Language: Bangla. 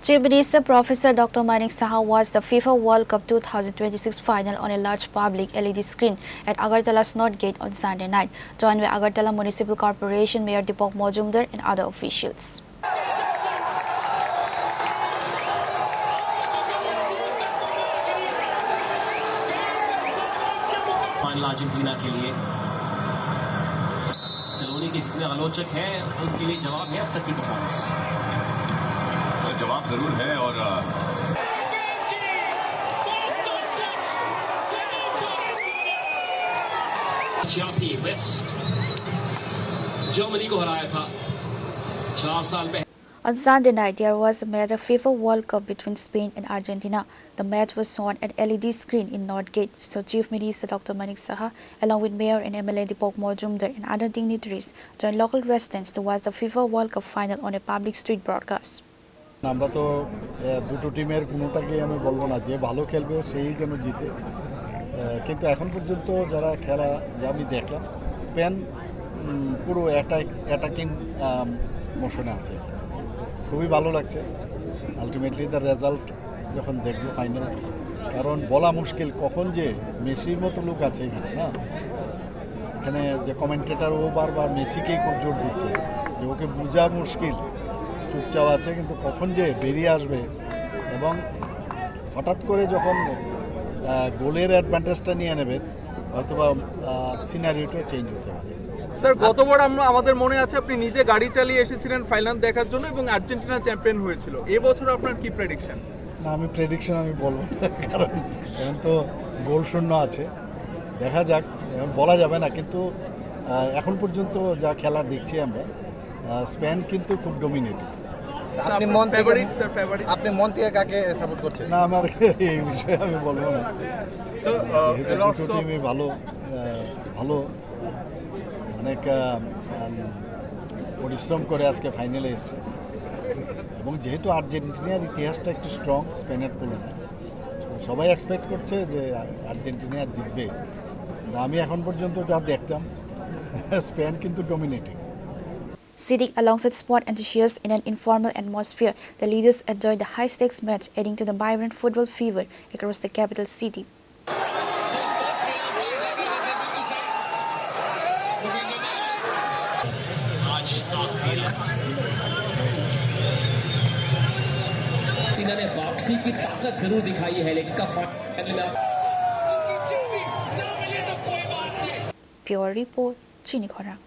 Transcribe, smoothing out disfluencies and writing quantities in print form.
Chief Minister Professor Dr. Manik Saha watched the FIFA World Cup 2026 final on a large public LED screen at Agartala's North Gate on Sunday night, joined by Agartala Municipal Corporation Mayor Deepak Majumdar and other officials. Final Argentina के लिए स्कलोनी के जितने आलोचक हैं उनके लिए जवाब है अब तक की परफॉर्मेंस। जवाब जरूर है और वेस्ट जर्मनी को हराया था 4 साल पहले। On Sunday night, there was a match of FIFA World Cup between Spain and Argentina. The match was shown at LED screen in Northgate, so Chief Minister Dr. Manik Saha, along with Mayor and MLA Deepak Majumdar and other dignitaries, joined local residents to watch the FIFA World Cup final on a public street broadcast. আমরা তো দুটো টিমের কোনোটাকে আমি বলবো না যে ভালো খেলবে সেই যেন জিতে, কিন্তু এখন পর্যন্ত যারা খেলা যা আমি দেখলাম স্পেন পুরো অ্যাটাকিং মোশনে আছে, খুবই ভালো লাগছে। আলটিমেটলি তার রেজাল্ট যখন দেখবো ফাইনাল, কারণ বলা মুশকিল কখন যে মেসির মতো লোক আছে এখানে না, এখানে যে কমেন্টেটার ও বারবার মেসিকেই খুব জোর দিচ্ছে যে ওকে বোঝা মুশকিল, চুপচাপ আছে, কিন্তু কখন যে বেরিয়ে আসবে এবং হঠাৎ করে যখন গোলের অ্যাডভান্টেজটা নিয়ে নেবে হয়তোবা সিনারিওটা চেঞ্জ হতে পারে। স্যার, গতবার আমাদের মনে আছে আপনি নিজে গাড়ি চালিয়ে এসেছিলেন ফাইনাল দেখার জন্য এবং আর্জেন্টিনা চ্যাম্পিয়ন হয়েছিল। এবছর আপনার কি প্রেডিকশন? না, আমি প্রেডিকশন বলবো না, কারণ এখন তো গোল শূন্য আছে, দেখা যাক, এখন বলা যাবে না। কিন্তু এখন পর্যন্ত যা খেলা দেখছি আমরা, স্পেন কিন্তু খুব ডমিনেটিং। আপনি মন থেকে কাকে সাপোর্ট করছেন? না, আমার এই বিষয়ে আমি বলবো না। দুটো টিমই ভালো ভালো অনেক পরিশ্রম করে আজকে ফাইনালে এসছে, এবং যেহেতু আর্জেন্টিনার ইতিহাসটা একটু স্ট্রং স্পেনের তুলনায়, সবাই এক্সপেক্ট করছে যে আর্জেন্টিনা জিতবে। আমি এখন পর্যন্ত যা দেখতাম স্পেন কিন্তু dominating. Sitting alongside sport enthusiasts in an informal atmosphere, the leaders enjoyed the high-stakes match, adding to the vibrant football fever across the capital city. इन्होंने वापसी की ताकत जरूर दिखाई है, लेकिन Pure Report, Chini Khorang.